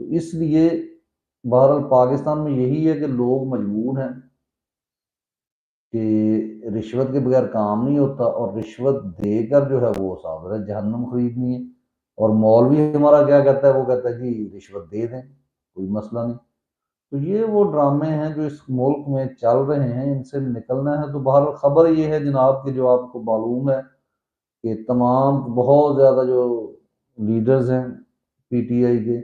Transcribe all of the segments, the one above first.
تو اس لیے بہرحال پاکستان میں یہی ہے کہ لوگ مجبور ہیں کہ رشوت کے بغیر کام نہیں ہوتا، اور رشوت دے کر جو ہے وہ صاحب ہے جہنم خریدنی ہے۔ اور مولوی ہمارا کیا کہتا ہے، وہ کہتا ہے جی رشوت دے دیں، کوئی مسئلہ نہیں۔ تو یہ وہ ڈرامے ہیں جو اس ملک میں چل رہے ہیں، ان سے نکلنا ہے۔ تو بہرحال خبر یہ ہے جناب کہ جو آپ کو معلوم ہے کہ تمام بہت زیادہ جو لیڈرز ہیں پی ٹی آئی کے،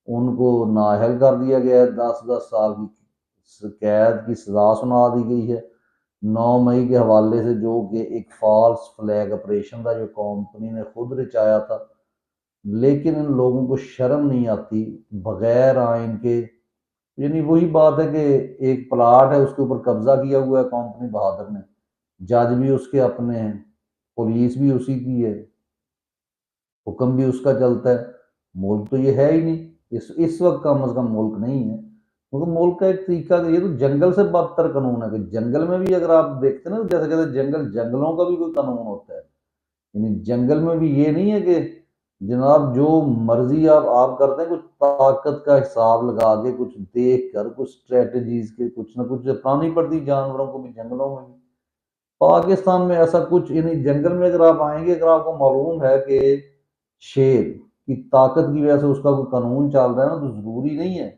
ان کو نااہل کر دیا گیا ہے، 10 سال کی قید کی سزا سنا دی گئی ہے 9 مئی کے حوالے سے، جو کہ ایک فالس فلیگ آپریشن تھا جو کمپنی نے خود رچایا تھا۔ لیکن ان لوگوں کو شرم نہیں آتی بغیر آئین کے، یعنی وہی بات ہے کہ ایک پلاٹ ہے، اس کے اوپر قبضہ کیا ہوا ہے کمپنی بہادر نے، جج بھی اس کے اپنے ہیں، پولیس بھی اسی کی ہے، حکم بھی اس کا چلتا ہے۔ ملک تو یہ ہے ہی نہیں، اس وقت کم از کم ملک نہیں ہے، کیونکہ ملک کا ایک طریقہ، یہ تو جنگل سے بدتر قانون ہے کہ جنگل میں بھی اگر آپ دیکھتے ہیں نا، جیسے کہتے ہیں جنگلوں کا بھی کوئی قانون ہوتا ہے، یعنی جنگل میں بھی یہ نہیں ہے کہ جناب جو مرضی آپ کرتے ہیں، کچھ طاقت کا حساب لگا کے، کچھ دیکھ کر، کچھ اسٹریٹجیز کے، کچھ نہ کچھ اپنانی پڑتی جانوروں کو بھی، جنگلوں میں بھی۔ پاکستان میں ایسا کچھ، یعنی جنگل میں اگر آپ آئیں گے، اگر آپ کو معلوم ہے کہ شیر کی طاقت کی وجہ سے اس کا کوئی قانون چل رہا ہے نا، تو ضروری نہیں ہے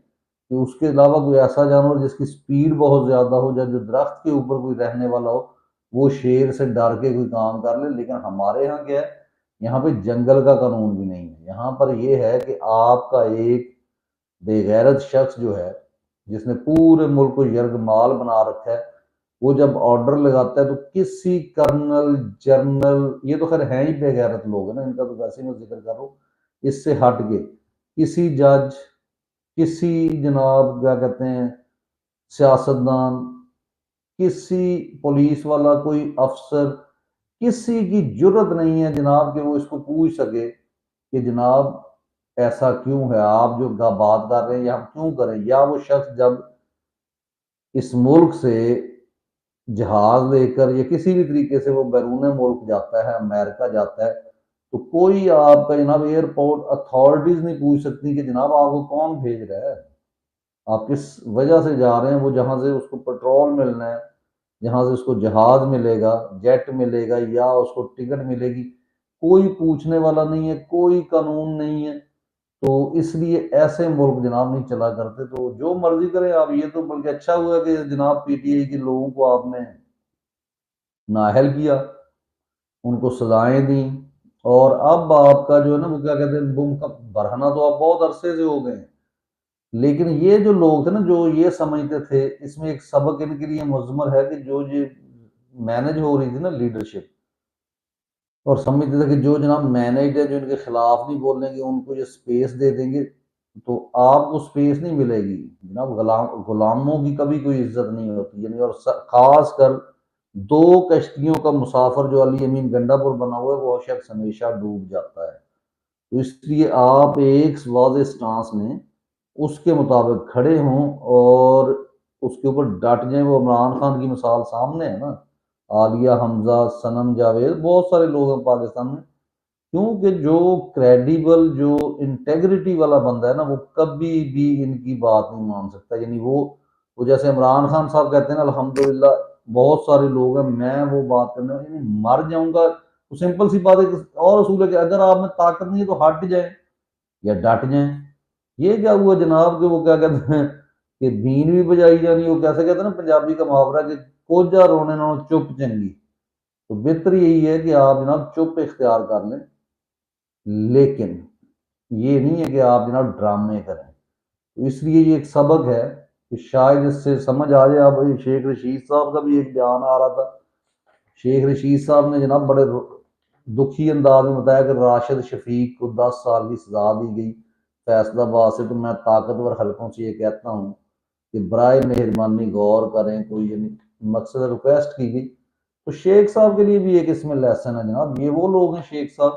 کہ اس کے علاوہ کوئی ایسا جانور جس کی سپیڈ بہت زیادہ ہو، یا جو درخت کے اوپر کوئی رہنے والا ہو، وہ شیر سے ڈر کے کوئی کام کر لے۔ لیکن ہمارے یہاں کیا ہے، یہاں پہ جنگل کا قانون بھی نہیں ہے، یہاں پر یہ ہے کہ آپ کا ایک بے غیرت شخص جو ہے، جس نے پورے ملک کو یرغمال بنا رکھا ہے، وہ جب آرڈر لگاتا ہے تو کسی کرنل، جرنل، یہ تو خیر ہیں ہی بے غیرت لوگ ہیں نا، ان کا تو ویسے ہی میں ذکر کر رہا ہوں، اس سے ہٹ کے کسی جج، کسی جناب کیا کہتے ہیں سیاستدان، کسی پولیس والا، کوئی افسر، کسی کی جرت نہیں ہے جناب کہ وہ اس کو پوچھ سکے کہ جناب ایسا کیوں ہے، آپ جو بات کر رہے ہیں یہ ہم کیوں کریں۔ یا وہ شخص جب اس ملک سے جہاز لے کر یا کسی بھی طریقے سے وہ بیرون ملک جاتا ہے، امریکہ جاتا ہے، تو کوئی آپ کا جناب ایئرپورٹ اتھارٹیز نہیں پوچھ سکتی کہ جناب آپ کو کون بھیج رہا ہے، آپ کس وجہ سے جا رہے ہیں۔ وہ جہاں سے اس کو پیٹرول ملنا ہے، جہاں سے اس کو جہاز ملے گا، جیٹ ملے گا، یا اس کو ٹکٹ ملے گی، کوئی پوچھنے والا نہیں ہے، کوئی قانون نہیں ہے۔ تو اس لیے ایسے ملک جناب نہیں چلا کرتے، تو جو مرضی کریں آپ۔ یہ تو بلکہ اچھا ہوا کہ جناب پی ٹی آئی کے لوگوں کو آپ نے نااہل کیا، ان کو سزائیں دیں، اور اب آپ کا جو ہے نا وہ کیا کہتے ہیں بم کا برہنہ تو آپ بہت عرصے سے ہو گئے ہیں۔ لیکن یہ جو لوگ تھے نا، جو یہ سمجھتے تھے، اس میں ایک سبق ان کے لیے مضمر ہے کہ جو یہ مینج ہو رہی تھی نا لیڈرشپ، اور سمجھتے تھے کہ جو جناب مینیجر ہے، جو ان کے خلاف نہیں بولیں گے، ان کو یہ سپیس دے دیں گے، تو آپ کو سپیس نہیں ملے گی جناب۔ غلاموں کی کبھی کوئی عزت نہیں ہوتی، یعنی اور خاص کر 2 کشتیوں کا مسافر جو علی امین گنڈا پور بنا ہوا ہے، وہ شخص ہمیشہ ڈوب جاتا ہے۔ تو اس لیے آپ ایک واضح سٹانس میں اس کے مطابق کھڑے ہوں اور اس کے اوپر ڈٹ جائیں۔ وہ عمران خان کی مثال سامنے ہے نا، عالیہ حمزہ، صنم جاوید، بہت سارے لوگ ہیں پاکستان میں، کیونکہ جو کریڈیبل، جو انٹیگریٹی والا بندہ ہے نا، وہ کبھی بھی ان کی بات نہیں مان سکتا۔ یعنی وہ جیسے عمران خان صاحب کہتے ہیں نا، الحمدللہ بہت سارے لوگ ہیں، میں وہ بات کرنے یعنی مر جاؤں گا، تو سمپل سی بات ہے اور اصول ہے کہ اگر آپ میں طاقت نہیں ہے تو ہٹ جائیں یا ڈٹ جائیں۔ یہ کیا ہوا جناب کہ وہ کیا کہتے ہیں کہ بین بھی بجائی جانی، وہ کیسے کہتے ہیں نا پنجابی کا محاورہ کہ کوجا رونے نہ چپ چنگی۔ تو بہتر یہی ہے کہ آپ جناب چپ اختیار کر لیں، لیکن یہ نہیں ہے کہ آپ جناب ڈرامے کریں۔ تو اس لیے یہ ایک سبق ہے کہ شاید اس سے سمجھ آ جائے۔ آپ شیخ رشید صاحب کا بھی ایک بیان آ رہا تھا، شیخ رشید صاحب نے جناب بڑے دکھی انداز میں بتایا کہ راشد شفیق کو 10 سال کی سزا دی گئی فیصلہ آباد سے۔ تو میں طاقتور حلقوں سے یہ کہتا ہوں کہ برائے مہربانی غور کریں، کوئی یعنی مقصد ریکویسٹ کی گئی۔ تو شیخ صاحب کے لیے بھی ایک اس میں لیسن ہے جناب۔ یہ وہ لوگ ہیں شیخ صاحب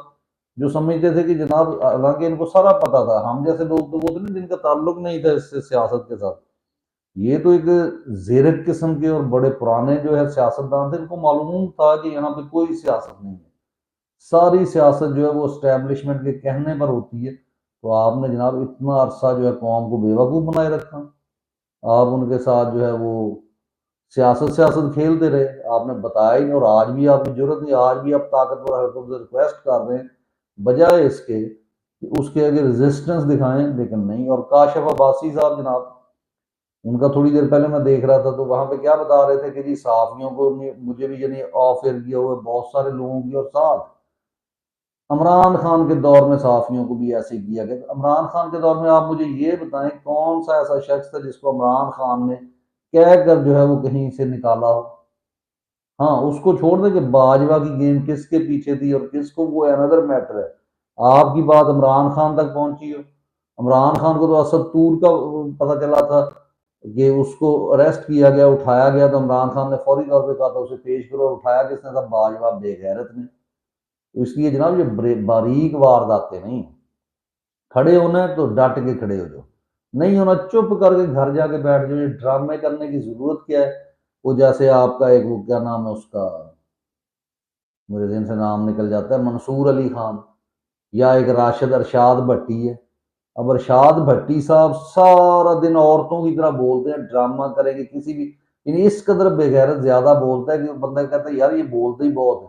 جو سمجھتے تھے کہ جناب، حالانکہ ان کو سارا پتا تھا، ہم جیسے لوگ تو وہ تھے نا جن کا تعلق نہیں تھا اس سے سیاست کے ساتھ، یہ تو ایک زیرک قسم کے اور بڑے پرانے جو ہے سیاستدان تھے، ان کو معلوم تھا کہ یہاں پہ کوئی سیاست نہیں ہے، ساری سیاست جو ہے وہ اسٹیبلشمنٹ کے کہنے پر ہوتی ہے۔ تو آپ نے جناب اتنا عرصہ جو ہے قوم کو بیوقوف بنائے رکھا، آپ ان کے ساتھ جو ہے وہ سیاست کھیلتے رہے، آپ نے بتایا ہی نہیں، اور آج بھی آپ کی ضرورت نہیں، آج بھی آپ طاقتور حلقوں سے ریکویسٹ کر رہے ہیں بجائے اس کے کہ اس کے آگے ریزسٹنس دکھائیں، لیکن نہیں۔ اور کاشف عباسی صاحب جناب، ان کا تھوڑی دیر پہلے میں دیکھ رہا تھا تو وہاں پہ کیا بتا رہے تھے کہ جی صحافیوں کو مجھے بھی یعنی آفر کیا ہوا ہے بہت سارے لوگوں کی، اور ساتھ عمران خان کے دور میں صحافیوں کو بھی ایسے کیا گیا۔ عمران خان کے دور میں آپ مجھے یہ بتائیں کون سا ایسا شخص تھا جس کو عمران خان نے کہہ کر جو ہے وہ کہیں سے نکالا ہو؟ ہاں اس کو چھوڑ دیں کہ باجوہ کی گیم کس کے پیچھے تھی اور کس کو، وہ اندر میٹر ہے۔ آپ کی بات عمران خان تک پہنچی ہو، عمران خان کو تو اسد طور کا پتہ چلا تھا کہ اس کو اریسٹ کیا گیا، اٹھایا گیا، تو عمران خان نے فوری طور پہ کہا تھا اسے پیش کرو، اور اٹھایا کس نے تھا؟ باجوہ بے غیرت نے۔ تو اس لیے جناب یہ باریک وارداتیں نہیں، کھڑے ہونا ہے تو ڈٹ کے کھڑے ہو جاؤ، نہیں ہونا چپ کر کے گھر جا کے بیٹھ جاؤ۔ یہ ڈرامے کرنے کی ضرورت کیا ہے؟ وہ جیسے آپ کا ایک وہ کیا نام ہے اس کا، میرے ذہن سے نام نکل جاتا ہے، منصور علی خان، یا ایک راشد ارشاد بھٹی ہے۔ اب ارشاد بھٹی صاحب سارا دن عورتوں کی طرح بولتے ہیں، ڈرامہ کریں گے کسی بھی، یعنی اس قدر بے غیرت زیادہ بولتا ہے کہ بندہ کہتا ہے یار یہ بولتے ہی بہت ہے،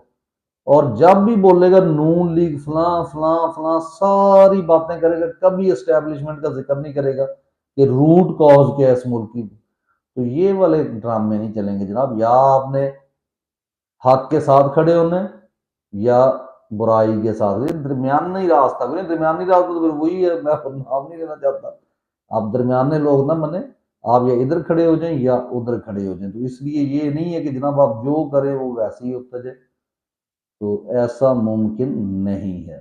اور جب بھی بولے گا نون لیگ فلاں فلاں فلاں ساری باتیں کرے گا، کبھی اسٹیبلشمنٹ کا ذکر نہیں کرے گا کہ روٹ کاز کیا ہے اس ملک کی۔ تو یہ والے ڈرامے نہیں چلیں گے جناب، یا آپ نے حق کے ساتھ کھڑے ہونا ہے یا برائی کے ساتھ، درمیانی راستہ کوئی نہیں، درمیانی راستہ تو پھر وہی ہے، میں نام نہیں لینا چاہتا، آپ درمیانے لوگ نہ بنے، آپ یا ادھر کھڑے ہو جائیں یا ادھر کھڑے ہو جائیں۔ تو اس لیے یہ نہیں ہے کہ جناب آپ جو کریں وہ ویسے ہی ہوتا جائے، تو ایسا ممکن نہیں ہے۔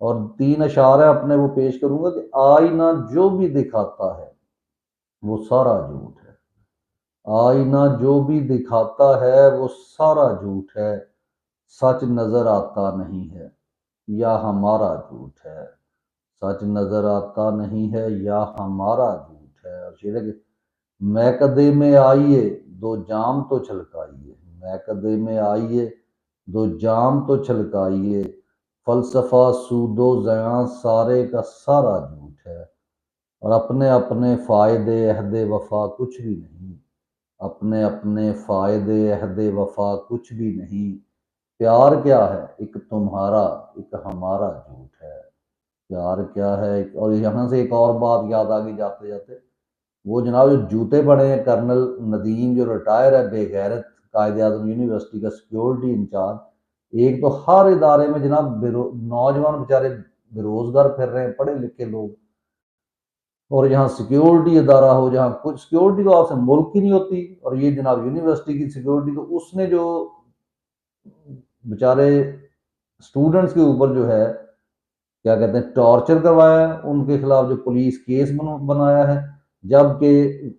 اور 3 اشعار اپنے وہ پیش کروں گا کہ آئینہ جو بھی دکھاتا ہے وہ سارا جھوٹ ہے، آئینہ جو بھی دکھاتا ہے وہ سارا جھوٹ ہے، سچ نظر آتا نہیں ہے یا ہمارا جھوٹ ہے، سچ نظر آتا نہیں ہے یا ہمارا جھوٹ ہے۔ اور شعر ہے کہ میکدے میں آئیے دو جام تو چھلکائیے، میکدے میں آئیے دو جام تو چھلکائیے، فلسفہ سود و زیاں سارے کا سارا جھوٹ ہے، اور اپنے اپنے فائدے عہد وفا کچھ بھی نہیں، اپنے اپنے فائدے عہد وفا کچھ بھی نہیں، پیار کیا ہے ایک تمہارا ایک ہمارا جھوٹ ہے، پیار کیا ہے اور یہاں سے ایک اور بات یاد آ گئی جاتے جاتے، وہ جناب جو جوتے پڑے ہیں کرنل ندیم جو ریٹائر ہے بے غیرت، قائد اعظم یونیورسٹی کا سیکیورٹی انچارج، ایک تو ہر ادارے میں جناب نوجوان بیچارے بے روزگار پھر رہے ہیں، پڑھے لکھے لوگ، اور یہاں سیکیورٹی ادارہ ہو جہاں کچھ سیکیورٹی تو آپ سے ملک کی نہیں ہوتی، اور یہ جناب یونیورسٹی کی سیکیورٹی، تو اس نے جو بیچارے اسٹوڈنٹس کے اوپر جو ہے کیا کہتے ہیں ٹارچر کروایا ہے، ان کے خلاف جو پولیس کیس بنایا ہے، جبکہ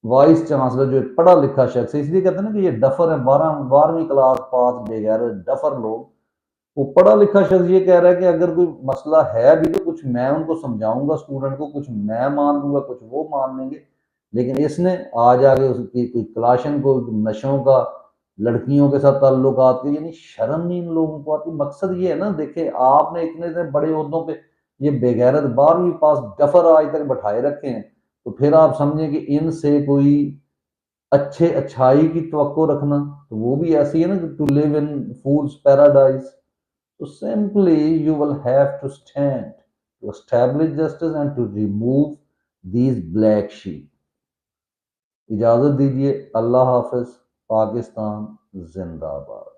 وائس چانسلر جو پڑھا لکھا شخص ہے، اس لیے کہتے ہیں نا کہ یہ ڈفر ہے، 12ویں کلاس پاس بے غیرت ڈفر لوگ، وہ پڑھا لکھا شخص یہ کہہ رہا ہے کہ اگر کوئی مسئلہ ہے بھی تو کچھ میں ان کو سمجھاؤں گا اسٹوڈنٹ کو، کچھ میں مان لوں گا کچھ وہ مان لیں گے، لیکن اس نے آج آگے اس کی کوئی کلاشن کو نشوں کا لڑکیوں کے ساتھ تعلقات کے، یعنی شرم نہیں ان لوگوں کو آتی۔ مقصد یہ ہے نا، دیکھیں آپ نے اتنے بڑے عہدوں پہ یہ بے غیرت 12ویں پاس ڈفر آج تک بٹھائے رکھے ہیں، تو پھر آپ سمجھیں کہ ان سے کوئی اچھائی کی توقع رکھنا تو وہ بھی ایسی ہے نا کہ to live in fools paradise. So simply you will have to stand to establish justice and to remove these black sheep۔ اجازت دیجیے، اللہ حافظ، پاکستان زندہ باد۔